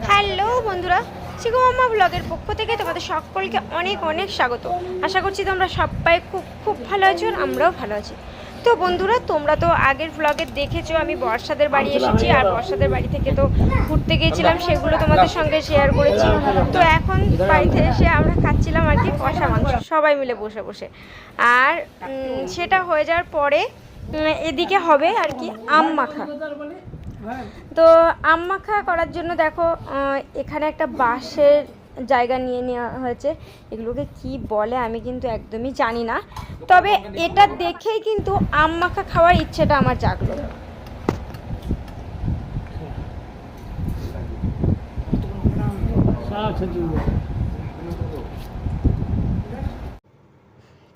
Hello বন্ধুরা, চিকু মাম্মা ব্লগের পক্ষ থেকে তোমাদের সকলকে অনেক অনেক স্বাগত। আশা করছি তোমরা সবাই খুব খুব ভালো আছো, আর আমরাও ভালো আছি। তো বন্ধুরা, তোমরা তো আগের ব্লগে দেখেছো আমি বর্ষাদের বাড়ি এসেছি, আর বর্ষাদের বাড়ি থেকে তো ঘুরতে গিয়েছিলাম, সেগুলো তোমাদের সঙ্গে শেয়ার করেছি। তো এখন বাড়িতে এসে আমরা খাচ্ছিলাম আর কি কষা মাংস, সবাই মিলে বসে বসে। আর সেটা হয়ে যাওয়ার পরে এদিকে হবে আর কি আম মাখা। তো আম মাখা করার জন্য দেখো এখানে একটা বাঁশের জায়গা নিয়ে নেওয়া হয়েছে। এগুলোকে কি বলে আমি কিন্তু একদমই জানি না, তবে এটা দেখেই কিন্তু আম মাখা খাওয়ার ইচ্ছেটা আমার জাগলো।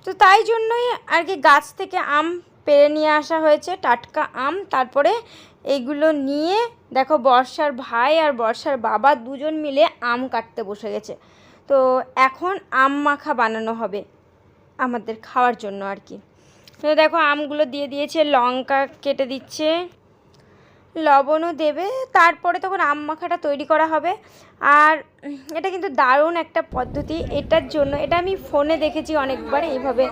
তো তাই জন্যই আর কি গাছ থেকে আম পেড়ে নিয়ে আসা হয়েছে, টাটকা আম। তারপরে এইগুলো নিয়ে দেখো বর্ষার ভাই আর বর্ষার বাবা দুজন মিলে আম কাটতে বসে গেছে। তো এখন আম মাখা বানানো হবে আমাদের খাওয়ার জন্য আর কি। তো দেখো আমগুলো দিয়ে দিয়েছে, লঙ্কা কেটে দিচ্ছে, লবণও দেবে, তারপরে তখন আম মাখাটা তৈরি করা হবে। আর এটা কিন্তু দারুণ একটা পদ্ধতি। এটার জন্য এটা আমি ফোনে দেখেছি অনেকবার এইভাবে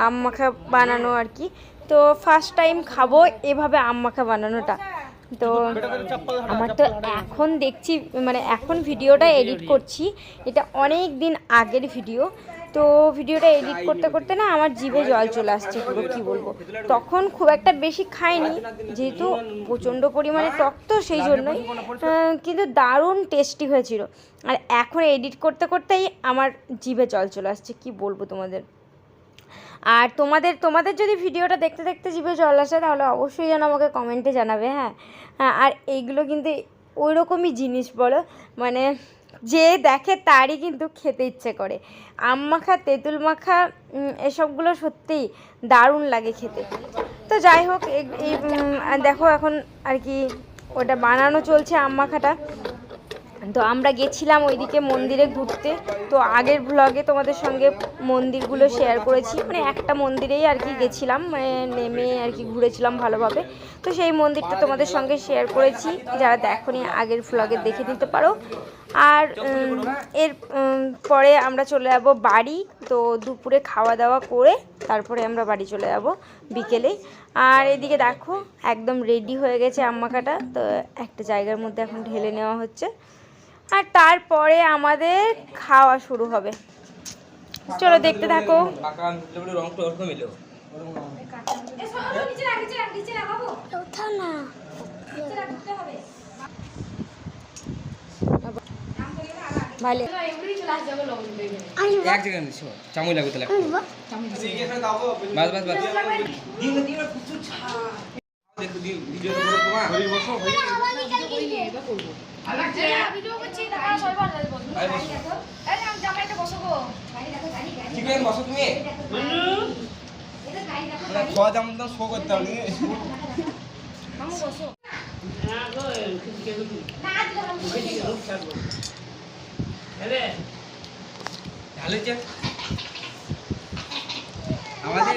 আম মাখা বানানো আর কি। তো ফার্স্ট টাইম খাবো এভাবে আম মাখা বানানোটা। তো আমার তো এখন দেখছি, মানে এখন ভিডিওটা এডিট করছি, এটা অনেক দিন আগের ভিডিও। তো ভিডিওটা এডিট করতে করতে না আমার জিভে জল চলে আসছে পুরো, কী বলবো। তখন খুব একটা বেশি খাইনি, যেহেতু প্রচণ্ড পরিমাণে টক, তো সেই জন্যই, কিন্তু দারুণ টেস্টি হয়েছিল। আর এখন এডিট করতে করতেই আমার জিভে জল চলে আসছে, কি বলবো তোমাদের। আর তোমাদের যদি ভিডিওটা দেখতে দেখতে জিভে জল আসে তাহলে অবশ্যই যেন আমাকে কমেন্টে জানাবে। হ্যাঁ, আর এইগুলো কিন্তু ওই রকমই জিনিস বলো, মানে যে দেখে তারই কিন্তু খেতে ইচ্ছে করে। আম মাখা, তেঁতুল মাখা, এসবগুলো সত্যিই দারুণ লাগে খেতে। তো যাই হোক, এই দেখো এখন আর কি ওটা বানানো চলছে আম মাখাটা। তো আমরা গেছিলাম ওইদিকে মন্দিরে ঘুরতে। তো আগের ব্লগে তোমাদের সঙ্গে মন্দিরগুলো শেয়ার করেছি, মানে একটা মন্দিরেই আর কি গেছিলাম, মানে নেমে আর কি ঘুরেছিলাম ভালোভাবে। তো সেই মন্দিরটা তোমাদের সঙ্গে শেয়ার করেছি, যারা দেখোনি আগের ব্লগে দেখে নিতে পারো। আর এর পরে আমরা চলে যাব বাড়ি। তো দুপুরে খাওয়া দাওয়া করে তারপরে আমরা বাড়ি চলে যাব বিকেলে। আর এদিকে দেখো একদম রেডি হয়ে গেছে আম মাখাটা। তো একটা জায়গার মধ্যে এখন ঢেলে নেওয়া হচ্ছে, আর তারপরে আমাদের খাওয়া শুরু হবে। চলো দেখতে থাকো। ভালো এক জায়গায় চামচ লাগবে তাহলে বাস বাস বাস আমাদের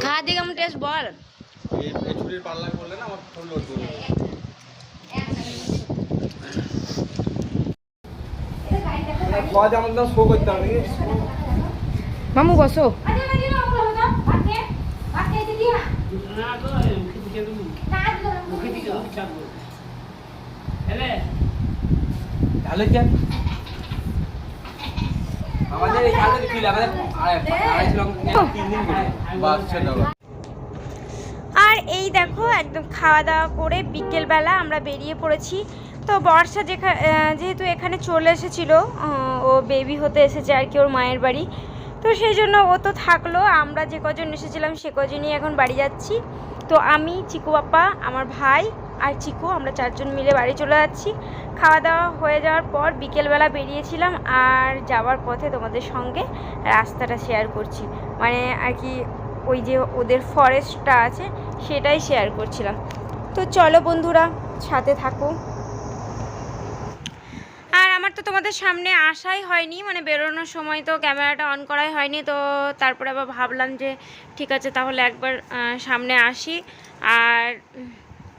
খা দিয়ে কেমন টেস্ট বল। মামু বসো। আর এই দেখো একদম খাওয়া দাওয়া করে বিকেলবেলা আমরা বেরিয়ে পড়েছি। তো বর্ষা যেহেতু এখানে চলে এসেছিল, ও বেবি হতে এসেছে আর কি ওর মায়ের বাড়ি। তো সেই জন্য ও তো থাকলো, আমরা যে কজন এসেছিলাম সে কজনই এখন বাড়ি যাচ্ছি। তো আমি, চিকু বাপ্পা, আমার ভাই আর চিকু, আমরা চারজন মিলে বাড়ি চলে যাচ্ছি। খাওয়া দাওয়া হয়ে যাওয়ার পর বিকেলবেলা বেরিয়েছিলাম, আর যাওয়ার পথে তোমাদের সঙ্গে রাস্তাটা শেয়ার করছি, মানে আর কি ওই যে ওদের ফরেস্টটা আছে সেটাই শেয়ার করছিলাম। তো চলো বন্ধুরা সাথে থাকো। আর আমার তো তোমাদের সামনে আসাই হয়নি, মানে বেরোনোর সময় তো ক্যামেরাটা অন করাই হয়নি। তো তারপরে আবার ভাবলাম যে ঠিক আছে তাহলে একবার সামনে আসি আর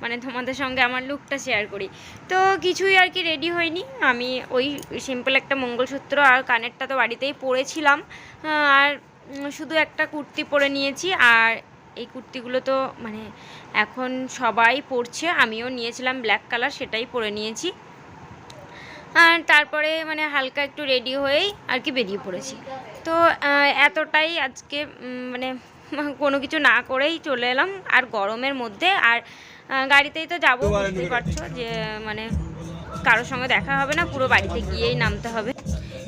মানে তোমাদের সঙ্গে আমার লুকটা শেয়ার করি। তো কিছুই আর কি রেডি হয়নি, আমি ওই সিম্পল একটা মঙ্গলসূত্র আর কানেরটা তো বাড়িতেই পরেছিলাম, আর শুধু একটা কুর্তি পরে নিয়েছি। আর এই কুর্তিগুলো তো মানে এখন সবাই পরছে, আমিও নিয়েছিলাম ব্ল্যাক কালার, সেটাই পরে নিয়েছি। আর তারপরে মানে হালকা একটু রেডি হয়েই আর কি বেরিয়ে পড়েছি। তো এতটাই আজকে মানে কোনো কিছু না করেই চলে এলাম, আর গরমের মধ্যে। আর গাড়িতেই তো যাবো, বুঝতেই পারছো যে মানে কারোর সঙ্গে দেখা হবে না, পুরো বাড়িতে গিয়েই নামতে হবে।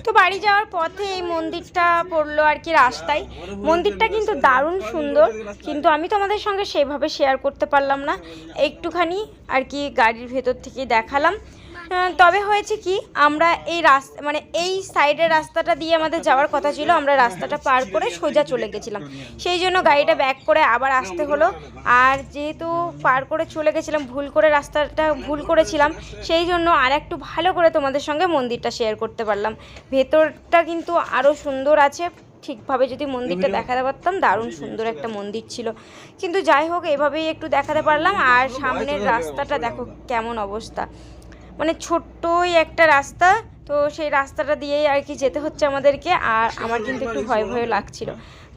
তো বাড়ি যাওয়ার পথে এই মন্দিরটা পড়লো আর কি রাস্তায়। মন্দিরটা কিন্তু দারুণ সুন্দর, কিন্তু আমি তোমাদের সঙ্গে সেভাবে শেয়ার করতে পারলাম না, একটুখানি আর কি গাড়ির ভেতর থেকে দেখালাম। তবে হয়েছে কি, আমরা এই রাস্তা মানে এই সাইডের রাস্তাটা দিয়ে আমাদের যাওয়ার কথা ছিল, আমরা রাস্তাটা পার করে সোজা চলে গেছিলাম, সেই জন্য গাড়িটা ব্যাক করে আবার আসতে হলো। আর যেহেতু পার করে চলে গেছিলাম, ভুল করে রাস্তাটা ভুল করেছিলাম, সেই জন্য আর একটু ভালো করে তোমাদের সঙ্গে মন্দিরটা শেয়ার করতে পারলাম। ভেতরটা কিন্তু আরও সুন্দর আছে, ঠিকভাবে যদি মন্দিরটা দেখাতে পারতাম, দারুণ সুন্দর একটা মন্দির ছিল, কিন্তু যাই হোক এভাবেই একটু দেখাতে পারলাম। আর সামনের রাস্তাটা দেখো কেমন অবস্থা, মানে ছোট্টই একটা রাস্তা, তো সেই রাস্তাটা দিয়েই আর কি যেতে হচ্ছে আমাদেরকে। আর আমার কিন্তু একটু ভয় ভয় লাগছিল,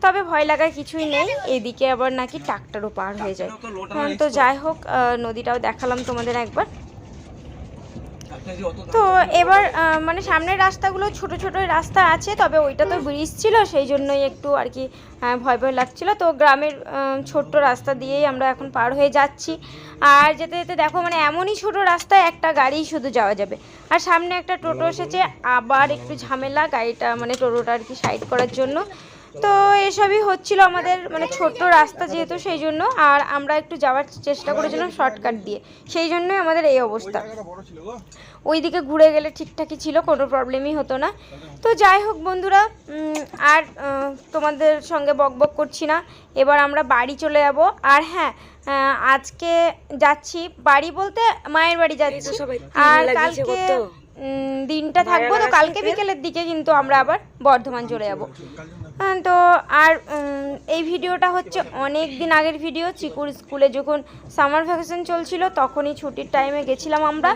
তবে ভয় লাগার কিছুই নেই, এদিকে আবার নাকি ট্রাক্টরও পার হয়ে যায়। তো যাই হোক নদীটাও দেখালাম তোমাদের একবার। তো এবার মানে সামনের রাস্তাগুলো ছোট ছোট রাস্তা আছে, তবে ওইটা তো ব্রিজ ছিল, সেই জন্যই একটু আর কি ভয় ভয় লাগছিলো। তো গ্রামের ছোট্ট রাস্তা দিয়েই আমরা এখন পার হয়ে যাচ্ছি। আর যেতে যেতে দেখো মানে এমনই ছোট রাস্তায় একটা গাড়ি শুধু যাওয়া যাবে, আর সামনে একটা টোটো এসেছে, আবার একটু ঝামেলা গাড়িটা মানে টোটোটা আর কি সাইড করার জন্য। তো এসবই হচ্ছিল আমাদের, মানে ছোট্ট রাস্তা যেহেতু সেই জন্য, আর আমরা একটু যাওয়ার চেষ্টা করেছিলাম শর্টকাট দিয়ে, সেই জন্যই আমাদের এই অবস্থা। ওইদিকে ঘুরে গেলে ঠিকঠাকই ছিল, কোনো প্রবলেমই হতো না। তো যাই হোক বন্ধুরা, আর তোমাদের সঙ্গে বকবক করছি না, এবার আমরা বাড়ি চলে যাব। আর হ্যাঁ, আজকে যাচ্ছি বাড়ি বলতে মায়ের বাড়ি যাচ্ছি, আর কালকে দিনটা থাকবো, তো কালকে বিকেলের দিকে কিন্তু আমরা আবার বর্ধমান চলে যাব। তো আর এই ভিডিওটা হচ্ছে অনেক দিন আগের ভিডিও, চিকুর স্কুলে যখন সামার ভ্যাকেশন চলছিল তখনই ছুটির টাইমে গেছিলাম আমরা,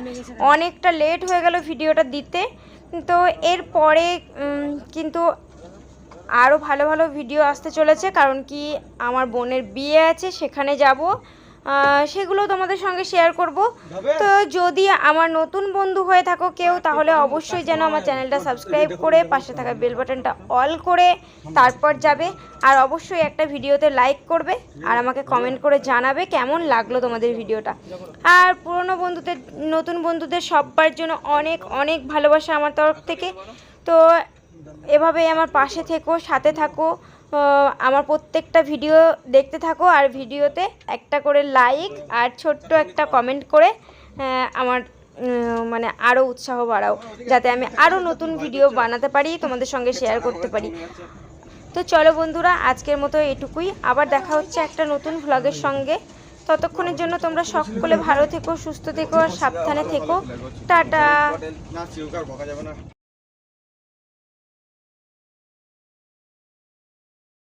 অনেকটা লেট হয়ে গেল ভিডিওটা দিতে। তো এরপরে কিন্তু আরও ভালো ভালো ভিডিও আসতে চলেছে, কারণ কি আমার বোনের বিয়ে আছে, সেখানে যাব, সেগুলো তোমাদের সঙ্গে শেয়ার করব। তো যদি আমার নতুন বন্ধু হয়ে থাকো কেউ, তাহলে অবশ্যই যেন আমার চ্যানেলটা সাবস্ক্রাইব করে পাশে থাকা বেল বাটনটা অল করে তারপর যাবে। আর অবশ্যই একটা ভিডিওতে লাইক করবে, আর আমাকে কমেন্ট করে জানাবে কেমন লাগলো তোমাদের ভিডিওটা। আর পুরনো বন্ধুদের নতুন বন্ধুদের সবার জন্য অনেক অনেক ভালোবাসা আমার তরফ থেকে। তো এভাবেই আমার পাশে থেকো, সাথে থাকো, আমার প্রত্যেকটা ভিডিও দেখতে থাকো, আর ভিডিওতে একটা করে লাইক আর ছোট্ট একটা কমেন্ট করে আমার মানে আরও উৎসাহ বাড়াও, যাতে আমি আরও নতুন ভিডিও বানাতে পারি, তোমাদের সঙ্গে শেয়ার করতে পারি। তো চলো বন্ধুরা, আজকের মতো এটুকুই, আবার দেখা হচ্ছে একটা নতুন ভ্লগের সঙ্গে। ততক্ষণের জন্য তোমরা সকলে ভালো থেকো, সুস্থ থেকো, আর সাবধানে থেকো। টাটা।